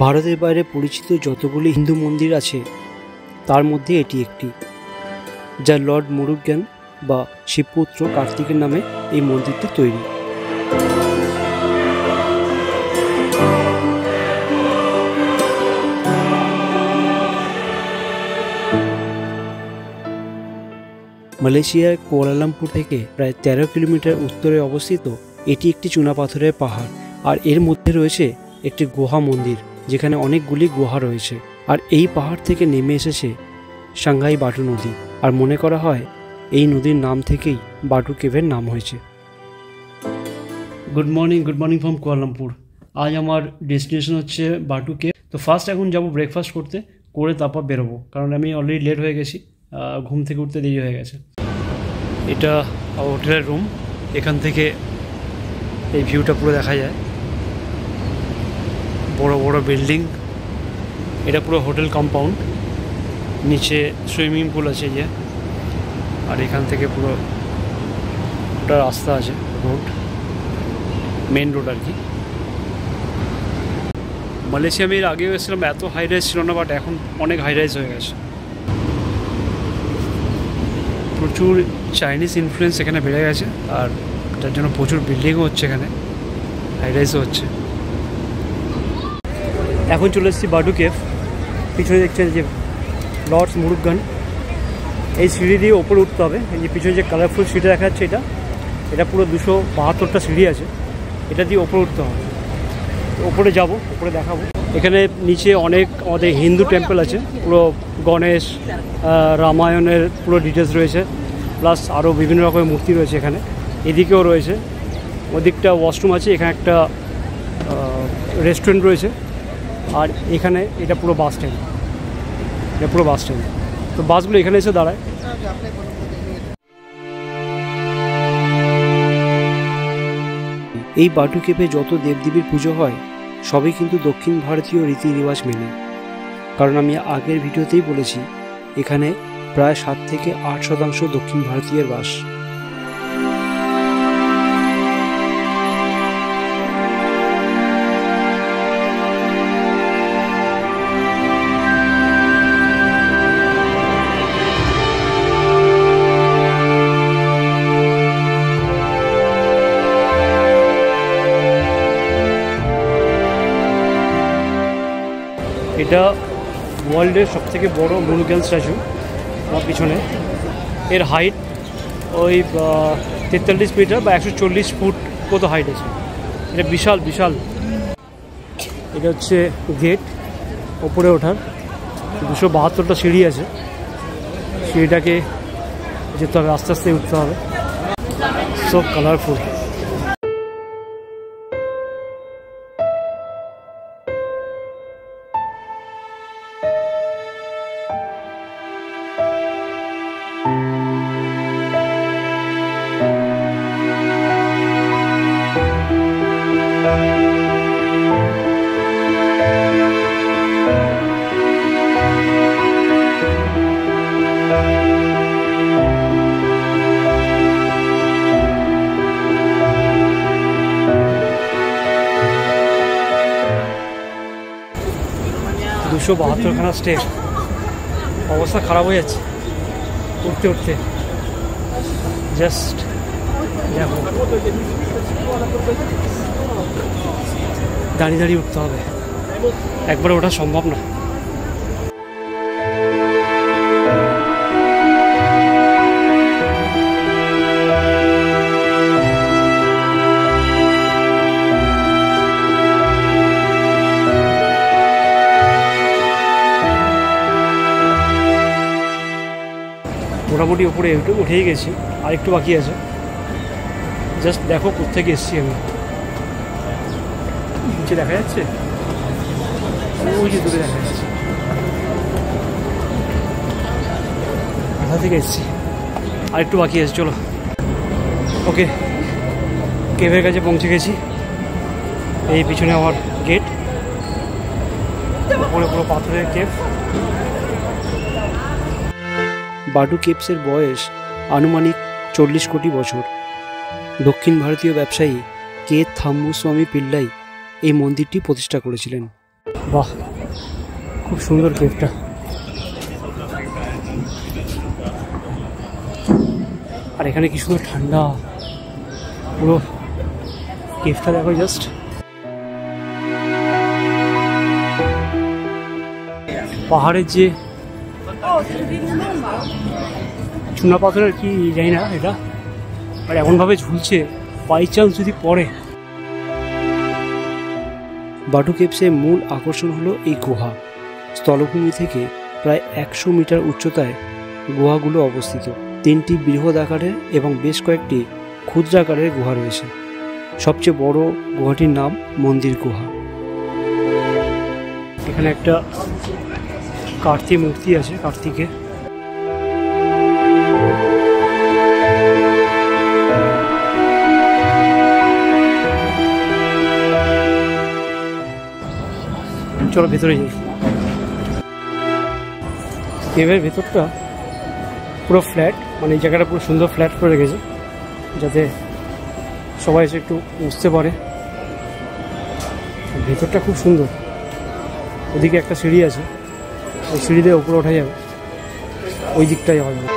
ভারতের বাইরে পরিচিত যতগুলি হিন্দু মন্দির আছে তার মধ্যে এটি একটি, যা লর্ড মুরুগান বা শিবপুত্র কার্তিকের নামে এই মন্দিরটি তৈরি। মালয়েশিয়ার কুয়ালালামপুর থেকে প্রায় 13 কিলোমিটার উত্তরে অবস্থিত এটি একটি চুনাপাথরের পাহাড়, আর এর মধ্যে রয়েছে একটি গুহা মন্দির যেখানে অনেকগুলি গুহা রয়েছে। আর এই পাহাড় থেকে নেমে এসেছে সাংহাই বাটু নদী, আর মনে করা হয় এই নদীর নাম থেকেই বাটু কেভের নাম হয়েছে। Good morning from Kuala Lumpur. আজ আমার ডেস্টিনেশন হচ্ছে বাটু কেভ। তো ফার্স্ট এখন যাব ব্রেকফাস্ট করে তারপর বেরোবো, কারণ আমি অলরেডি লেট হয়ে গেছি, ঘুম থেকে উঠতে দেরি হয়ে গেছে। এটা হোটেলের রুম, এখান থেকে এই ভিউটা পুরো দেখা যায়, বড় বড় বিল্ডিং। এটা পুরো হোটেল কম্পাউন্ড, নিচে সুইমিং পুল আছে যে, আর এখান থেকে পুরো ওটা রাস্তা আছে, রোড, মেন রোড আর কি। মালয়েশিয়া আমি এর আগেও এসেছিলাম, এত হাই রাইজ ছিল না, বাট এখন অনেক হাই রাইজ হয়ে গেছে। প্রচুর চাইনিজ ইনফ্লুয়েন্স এখানে বেড়ে গেছে, আর যার জন্য প্রচুর বিল্ডিংও হচ্ছে, এখানে হাই রাইজও হচ্ছে। এখন চলে এসেছি বাটু কেভ। পিছনে দেখছেন যে লর্ডস মুরুগান। এই সিঁড়ি দিয়ে ওপরে উঠতে হবে। এই যে পিছনে যে কালারফুল সিঁড়ি দেখা যাচ্ছে, এটা পুরো 272টা সিঁড়ি আছে, এটা দিয়ে ওপরে উঠতে হবে। ওপরে যাব, ওপরে দেখাবো। এখানে নিচে অনেক আমাদের হিন্দু টেম্পল আছে, পুরো গণেশ, রামায়ণের পুরো ডিটেলস রয়েছে, প্লাস আরও বিভিন্ন রকমের মূর্তি রয়েছে এখানে। এদিকেও রয়েছে, ওদিকটা ওয়াশরুম আছে, এখানে একটা রেস্টুরেন্ট রয়েছে, আর এখানে এটা পুরো বাস স্ট্যান্ড। তো বাসগুলো এখানে এসে দাঁড়ায়। এই বাটু কেভে যত দেবদেবীর পুজো হয় সবই কিন্তু দক্ষিণ ভারতীয় রীতি রেওয়াজ মেনে, কারণ আমি আগের ভিডিওতেই বলেছি এখানে প্রায় 7 থেকে 8% দক্ষিণ ভারতীয়ের বাস। এটা ওয়ার্ল্ডের সবথেকে বড় মুরুগান স্ট্যাচু। আমার পিছনে এর হাইট ওই 43 মিটার বা 140 ফুট কত হাইট আছে। এটা বিশাল। এটা হচ্ছে গেট ওপরে ওঠার, 272টা সিঁড়ি আছে, সিঁড়িটাকে যেতে হবে, আস্তে আস্তে উঠতে হবে। So colourful. দুশো 72খানা স্টেপ, অবস্থা খারাপ হয়ে যাচ্ছে উঠতে। জাস্ট দেখো, দাঁড়িয়ে উঠতে হবে, একবারে ওঠা সম্ভব না। মোটামুটি উপরে উঠেই গেছি, আর একটু বাকি আছে। জাস্ট দেখো কোত্থেকে এসেছি আমি। নিচে দেখা যাচ্ছে, ওই যে দূরে দেখা যাচ্ছে, কোথা থেকে এসেছি। আর একটু বাকি আছে, চলো। ওকে, কেভের কাছে পৌঁছে গেছি। এই পিছনে আমার গেট, উপরে পুরো পাথরের কেভ। বাটু কেভসের বয়স আনুমানিক 40 কোটি বছর। দক্ষিণ ভারতীয় ব্যবসায়ী কে থাম্বুস্বামী পিল্লাই এই মন্দিরটি প্রতিষ্ঠা করেছিলেন। বাহ, খুব সুন্দর কেভটা। আর এখানে কি সুন্দর ঠান্ডা, পুরো কেভটা দেখো জাস্ট। পাহাড়ের যে চুনা পাথরের কি জানি না এটা, আর এমনভাবে ঝুলছে, বাই চান্স যদি পড়ে। বাটু কেভসের মূল আকর্ষণ হলো এই গুহা। স্থলভূমি থেকে প্রায় 100 মিটার উচ্চতায় গুহাগুলো অবস্থিত। 3টি বৃহৎ আকারের এবং বেশ কয়েকটি ক্ষুদ্র আকারের গুহা রয়েছে। সবচেয়ে বড় গুহাটির নাম মন্দির গুহা। এখানে একটা কার্তিক মূর্তি আছে, কার্তিকের। চলো ভেতরে যাই। কেভের ভেতরটা পুরো ফ্ল্যাট, মানে এই জায়গাটা পুরো সুন্দর ফ্ল্যাট করে রেখেছে যাতে সবাই এসে একটু বুঝতে পারে। ভেতরটা খুব সুন্দর। ওদিকে একটা সিঁড়ি আছে, ওই সিঁড়ি দিয়ে উপরে ওঠা যাবে, ওই দিকটাই যাওয়া যাবে।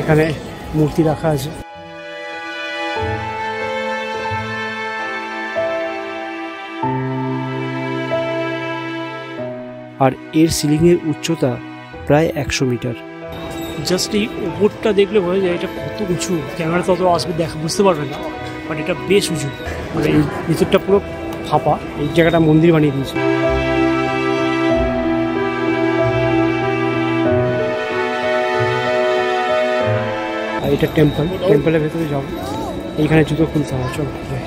এখানে মূর্তি রাখা আছে। আর এর সিলিংয়ের উচ্চতা প্রায় 100 মিটার। জাস্ট এই উপরটা দেখলে বোঝা যায় এটা কত উঁচু। ক্যামেরা তত আসবে দেখা বুঝতে পারবে না, বাট এটা বেশ উঁচু। মানে এই ভিতরটা পুরো ফাঁপা, এই জায়গাটা মন্দির বানিয়ে দিয়েছে। আর এটা টেম্পল, টেম্পলের ভেতরে যাবো। এইখানে জুতো খুলতে হবে, চলো যাই।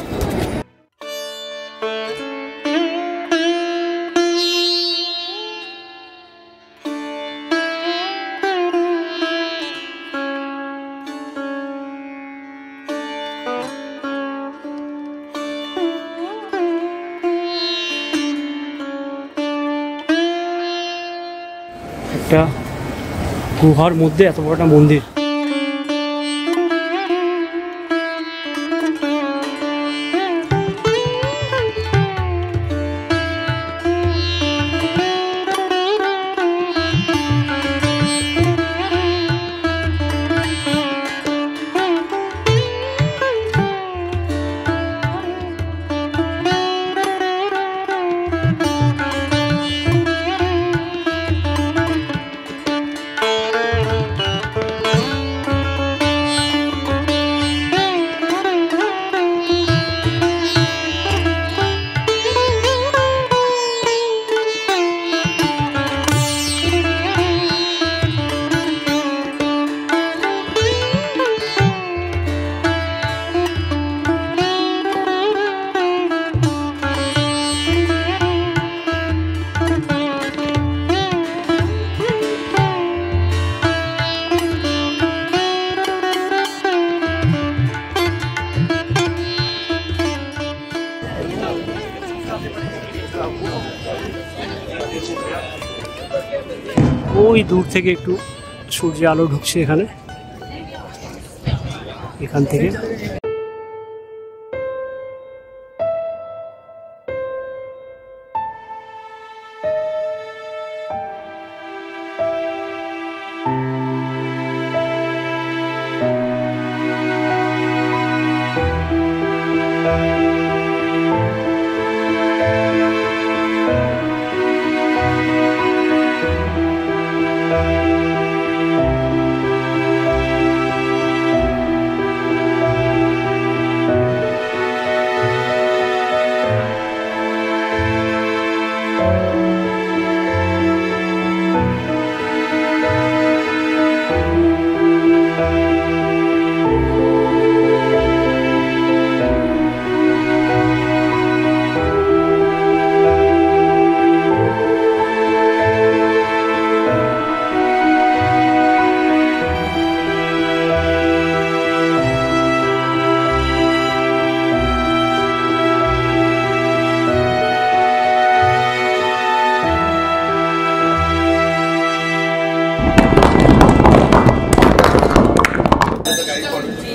একটা গুহার মধ্যে এত বড় একটা মন্দির। ওই দূর থেকে একটু সূর্যের আলো ঢুকছে এখানে, এখান থেকে।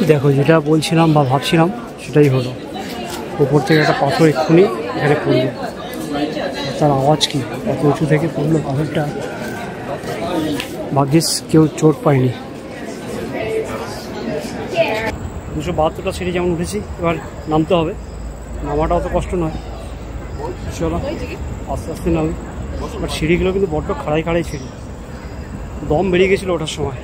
দেখো যেটা বলছিলাম বা ভাবছিলাম সেটাই হলো, উপর থেকে একটা পাথর এক্ষুনি এখানে পড়লো, তার আওয়াজ কি, এত উঁচু থেকে পড়লো পাথরটা, ভাগ্যিস কেউ চোট পায়নি। 272টা সিঁড়ি যেমন উঠেছি, এবার নামতে হবে, নামাটা অত কষ্ট নয়, চলো আস্তে আস্তে নামি। বাট সিঁড়িগুলো কিন্তু বড্ড খাড়াই খাড়াই সিঁড়ি, দম বেরিয়ে গেছিলো ওঠার সময়।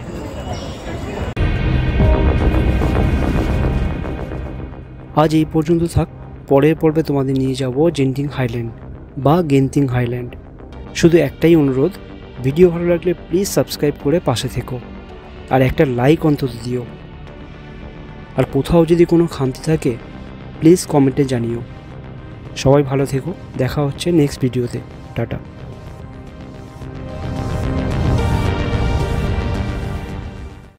আজ এই পর্যন্ত থাক, পরের পর্বে তোমাদের নিয়ে যাব জেন্টিং হাইল্যান্ড বা গেন্টিং হাইল্যান্ড। শুধু একটাই অনুরোধ, ভিডিও ভালো লাগলে প্লিজ সাবস্ক্রাইব করে পাশে থেকো, আর একটা লাইক অন্তত দিও। আর কোথাও যদি কোনো খামতি থাকে প্লিজ কমেন্টে জানিও। সবাই ভালো থেকো, দেখা হচ্ছে নেক্সট ভিডিওতে, টাটা।